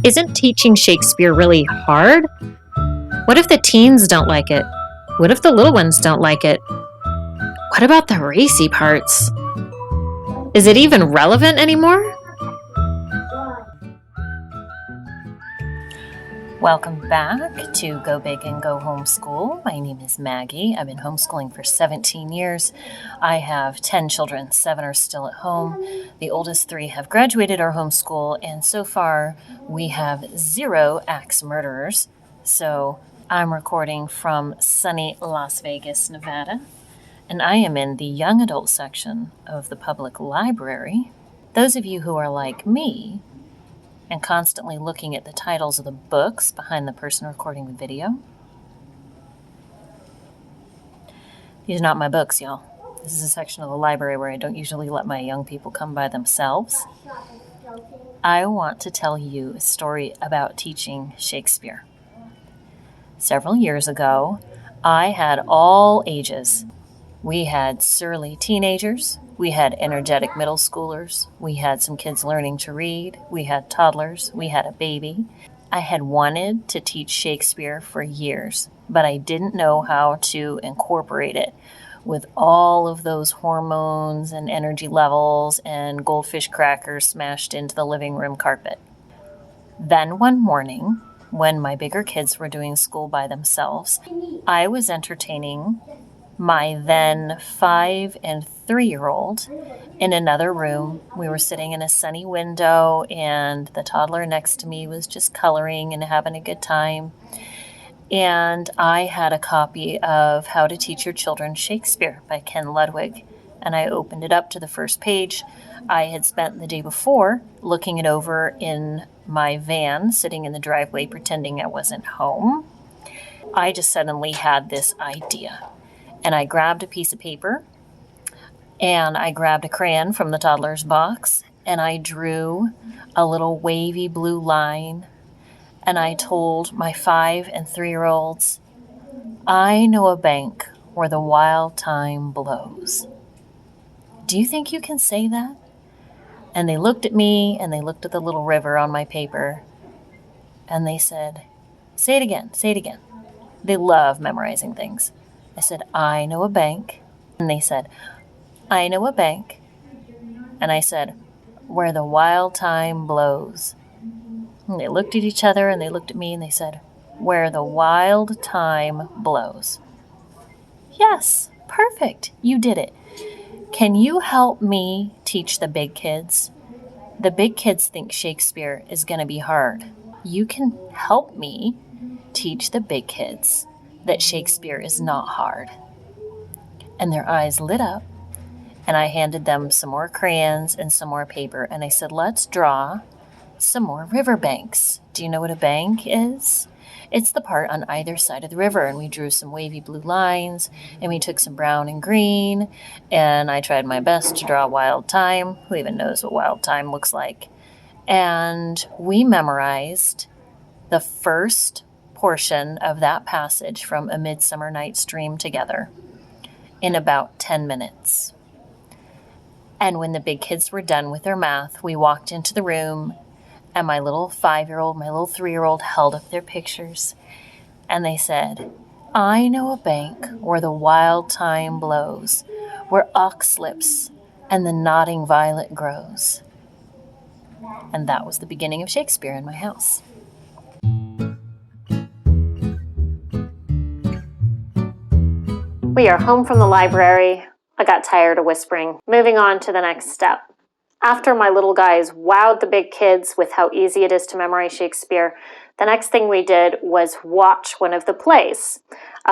Isn't teaching Shakespeare really hard? What if the teens don't like it? What if the little ones don't like it? What about the racy parts? Is it even relevant anymore? Welcome back to Go Big and Go Homeschool. My name is Maggie. I've been homeschooling for 17 years. I have 10 children. 7 are still at home. The oldest 3 have graduated our homeschool, and so far we have 0 axe murderers. So I'm recording from sunny Las Vegas, Nevada, and I am in the young adult section of the public library. Those of you who are like me and constantly looking at the titles of the books behind the person recording the video. These are not my books, y'all. This is a section of the library where I don't usually let my young people come by themselves. I want to tell you a story about teaching Shakespeare. Several years ago, I had all ages. We had surly teenagers, we had energetic middle schoolers, we had some kids learning to read, we had toddlers, we had a baby. I had wanted to teach Shakespeare for years, but I didn't know how to incorporate it with all of those hormones and energy levels and goldfish crackers smashed into the living room carpet. Then one morning, when my bigger kids were doing school by themselves, I was entertaining my then 5 and 3-year-old in another room. We were sitting in a sunny window, and the toddler next to me was just coloring and having a good time. And I had a copy of How to Teach Your Children Shakespeare by Ken Ludwig, and I opened it up to the first page. I had spent the day before looking it over in my van, sitting in the driveway pretending I wasn't home. I just suddenly had this idea. And I grabbed a piece of paper, and I grabbed a crayon from the toddler's box, and I drew a little wavy blue line, and I told my 5 and 3-year-olds, I know a bank where the wild thyme blows. Do you think you can say that? And they looked at me, and they looked at the little river on my paper, and they said, say it again, say it again. They love memorizing things. I said, I know a bank. And they said, I know a bank. And I said, where the wild thyme blows. And they looked at each other and they looked at me and they said, where the wild thyme blows. Yes, perfect. You did it. Can you help me teach the big kids? The big kids think Shakespeare is going to be hard. You can help me teach the big kids that Shakespeare is not hard. And their eyes lit up, and I handed them some more crayons and some more paper, and I said, let's draw some more riverbanks. Do you know what a bank is? It's the part on either side of the river, and we drew some wavy blue lines, and we took some brown and green, and I tried my best to draw wild thyme. Who even knows what wild thyme looks like? And we memorized the first portion of that passage from A Midsummer Night's Dream together in about 10 minutes. And when the big kids were done with their math, we walked into the room, and my little 5-year-old, my little 3-year-old held up their pictures, and they said, I know a bank where the wild thyme blows, where oxlips and the nodding violet grows. And that was the beginning of Shakespeare in my house. We are home from the library. I got tired of whispering. Moving on to the next step. After my little guys wowed the big kids with how easy it is to memorize Shakespeare, the next thing we did was watch one of the plays.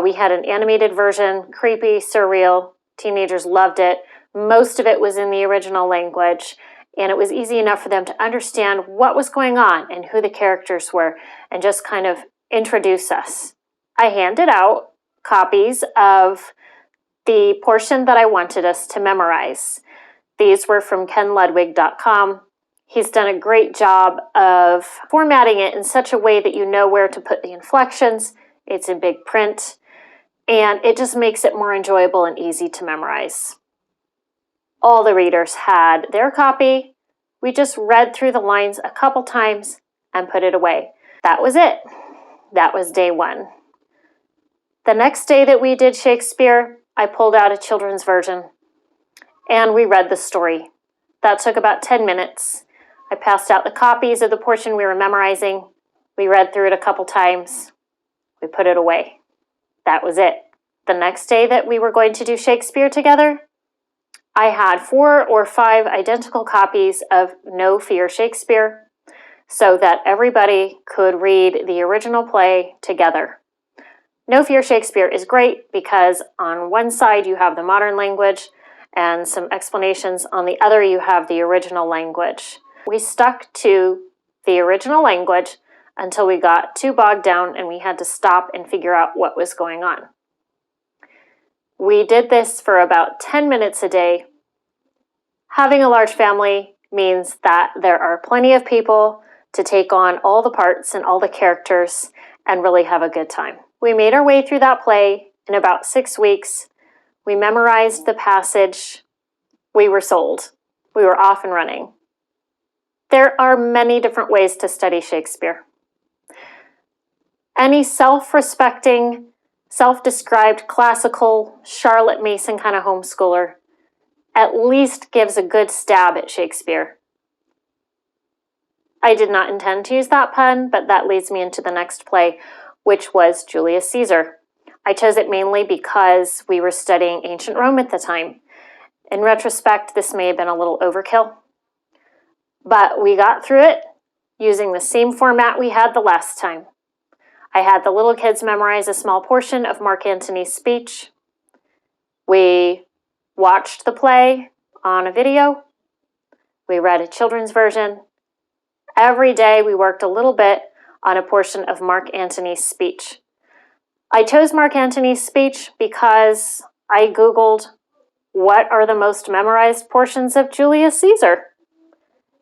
We had an animated version, creepy, surreal. Teenagers loved it. Most of it was in the original language, and it was easy enough for them to understand what was going on and who the characters were, and just kind of introduce us. I handed out copies of the portion that I wanted us to memorize. These were from kenludwig.com. He's done a great job of formatting it in such a way that you know where to put the inflections. It's in big print, and it just makes it more enjoyable and easy to memorize. All the readers had their copy. We just read through the lines a couple times, and put it away. That was it. That was day one. The next day that we did Shakespeare, I pulled out a children's version and we read the story. That took about 10 minutes. I passed out the copies of the portion we were memorizing. We read through it a couple times. We put it away. That was it. The next day that we were going to do Shakespeare together, I had 4 or 5 identical copies of No Fear Shakespeare so that everybody could read the original play together. No Fear Shakespeare is great because on one side you have the modern language and some explanations. On the other you have the original language. We stuck to the original language until we got too bogged down and we had to stop and figure out what was going on. We did this for about 10 minutes a day. Having a large family means that there are plenty of people to take on all the parts and all the characters and really have a good time. We made our way through that play in about 6 weeks. We memorized the passage. We were sold. We were off and running. There are many different ways to study Shakespeare. Any self-respecting, self-described classical Charlotte Mason kind of homeschooler at least gives a good stab at Shakespeare. I did not intend to use that pun, but that leads me into the next play, which was Julius Caesar. I chose it mainly because we were studying ancient Rome at the time. In retrospect, this may have been a little overkill, but we got through it using the same format we had the last time. I had the little kids memorize a small portion of Mark Antony's speech. We watched the play on a video. We read a children's version. Every day we worked a little bit on a portion of Mark Antony's speech. I chose Mark Antony's speech because I Googled what are the most memorized portions of Julius Caesar.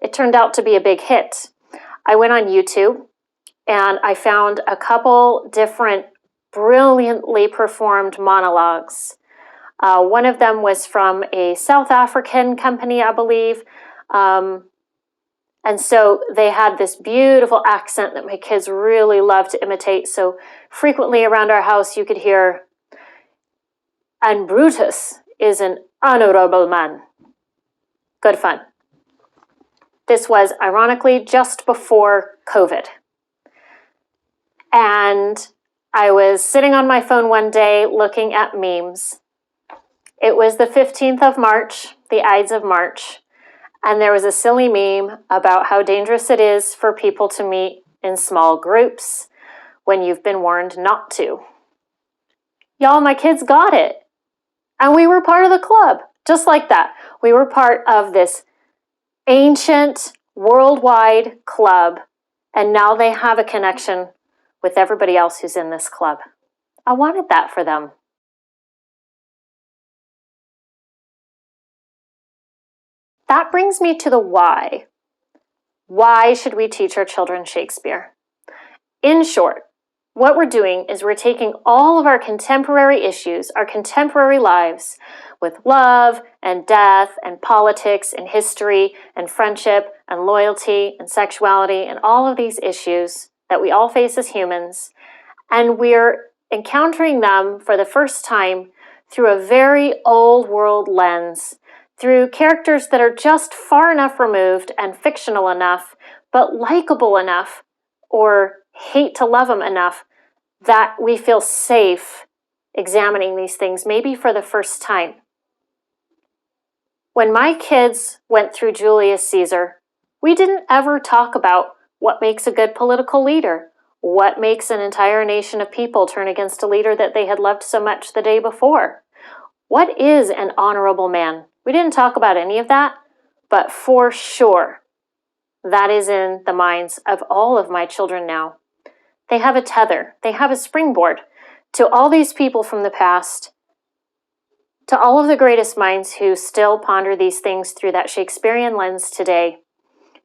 It turned out to be a big hit. I went on YouTube and I found a couple different brilliantly performed monologues. One of them was from a South African company, I believe. And so they had this beautiful accent that my kids really loved to imitate. So frequently around our house you could hear, "And Brutus is an honorable man." Good fun. This was ironically just before COVID. And I was sitting on my phone one day looking at memes. It was the 15th of March, the Ides of March, and there was a silly meme about how dangerous it is for people to meet in small groups when you've been warned not to. Y'all, my kids got it. And we were part of the club, just like that. We were part of this ancient, worldwide club, and now they have a connection with everybody else who's in this club. I wanted that for them. That brings me to the why. Why should we teach our children Shakespeare? In short, what we're doing is we're taking all of our contemporary issues, our contemporary lives, with love and death and politics and history and friendship and loyalty and sexuality and all of these issues that we all face as humans, and we're encountering them for the first time through a very old world lens, through characters that are just far enough removed and fictional enough, but likable enough, or hate to love them enough, that we feel safe examining these things, maybe for the first time. When my kids went through Julius Caesar, we didn't ever talk about what makes a good political leader, what makes an entire nation of people turn against a leader that they had loved so much the day before. What is an honorable man? We didn't talk about any of that, but for sure, that is in the minds of all of my children now. They have a tether, they have a springboard to all these people from the past, to all of the greatest minds who still ponder these things through that Shakespearean lens today,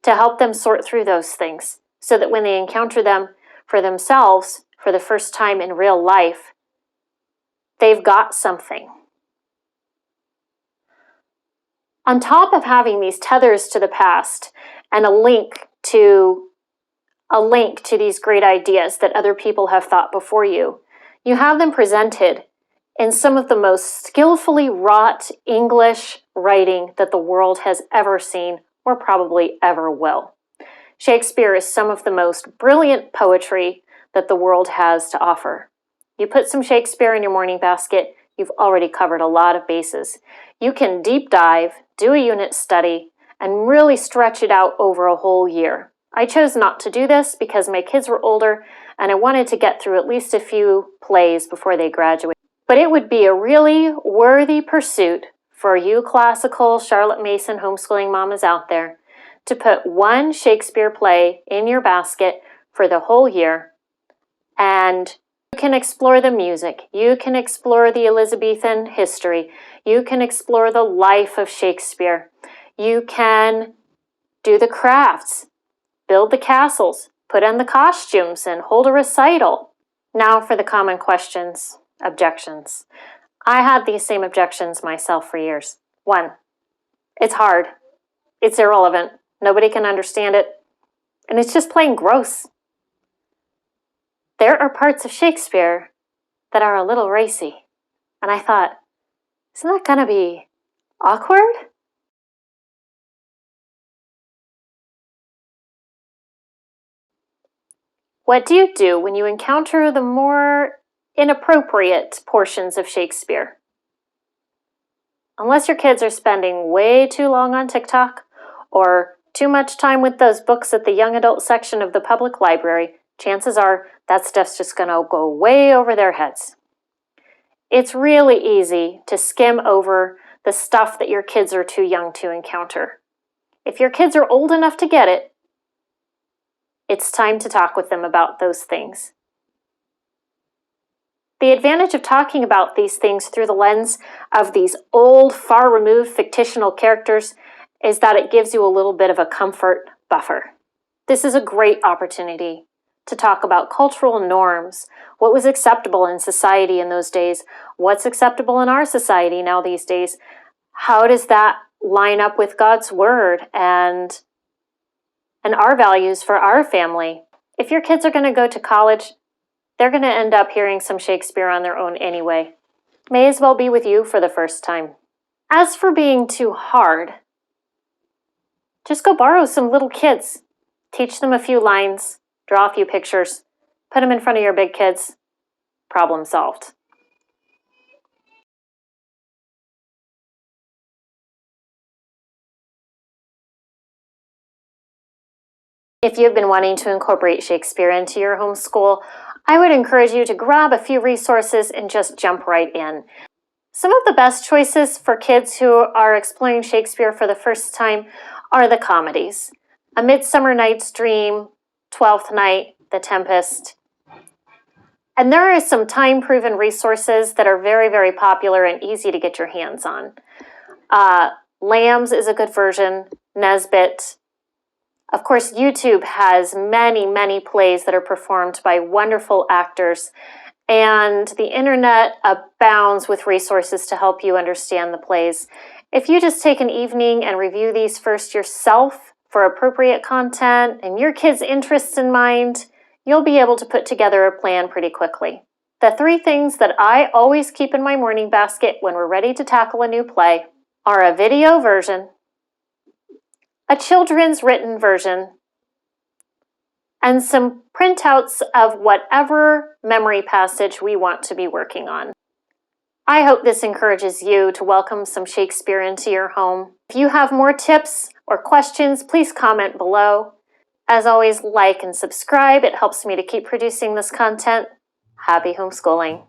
to help them sort through those things, so that when they encounter them for themselves for the first time in real life, they've got something. On top of having these tethers to the past and a link to a link to these great ideas that other people have thought before you. You have them presented in some of the most skillfully wrought English writing that the world has ever seen or probably ever will. Shakespeare is some of the most brilliant poetry that the world has to offer. You put some Shakespeare in your morning basket, you've already covered a lot of bases. You can deep dive, do a unit study, and really stretch it out over a whole year. I chose not to do this because my kids were older and I wanted to get through at least a few plays before they graduate. But it would be a really worthy pursuit for you classical Charlotte Mason homeschooling mamas out there to put one Shakespeare play in your basket for the whole year, and you can explore the music, you can explore the Elizabethan history, you can explore the life of Shakespeare, you can do the crafts, build the castles, put on the costumes, and hold a recital. Now for the common questions, objections. I had these same objections myself for years. 1, it's hard, it's irrelevant, nobody can understand it, and it's just plain gross. There are parts of Shakespeare that are a little racy, and I thought, isn't that gonna be awkward? What do you do when you encounter the more inappropriate portions of Shakespeare? Unless your kids are spending way too long on TikTok or too much time with those books at the young adult section of the public library, chances are that stuff's just going to go way over their heads. It's really easy to skim over the stuff that your kids are too young to encounter. If your kids are old enough to get it, it's time to talk with them about those things. The advantage of talking about these things through the lens of these old, far-removed fictional characters is that it gives you a little bit of a comfort buffer. This is a great opportunity to talk about cultural norms, what was acceptable in society in those days, what's acceptable in our society now these days, how does that line up with God's word and our values for our family. If your kids are going to go to college, they're going to end up hearing some Shakespeare on their own anyway. May as well be with you for the first time. As for being too hard, just go borrow some little kids. Teach them a few lines, draw a few pictures, put them in front of your big kids. Problem solved. If you've been wanting to incorporate Shakespeare into your homeschool, I would encourage you to grab a few resources and just jump right in. Some of the best choices for kids who are exploring Shakespeare for the first time are the comedies. A Midsummer Night's Dream, Twelfth Night, The Tempest. And there are some time-proven resources that are very, very popular and easy to get your hands on. Lambs is a good version, Nesbit. Of course, YouTube has many, many plays that are performed by wonderful actors, and the internet abounds with resources to help you understand the plays. If you just take an evening and review these first yourself for appropriate content and your kids' interests in mind, you'll be able to put together a plan pretty quickly. The 3 things that I always keep in my morning basket when we're ready to tackle a new play are a video version, a children's written version, and some printouts of whatever memory passage we want to be working on. I hope this encourages you to welcome some Shakespeare into your home. If you have more tips or questions, please comment below. As always, like and subscribe. It helps me to keep producing this content. Happy homeschooling.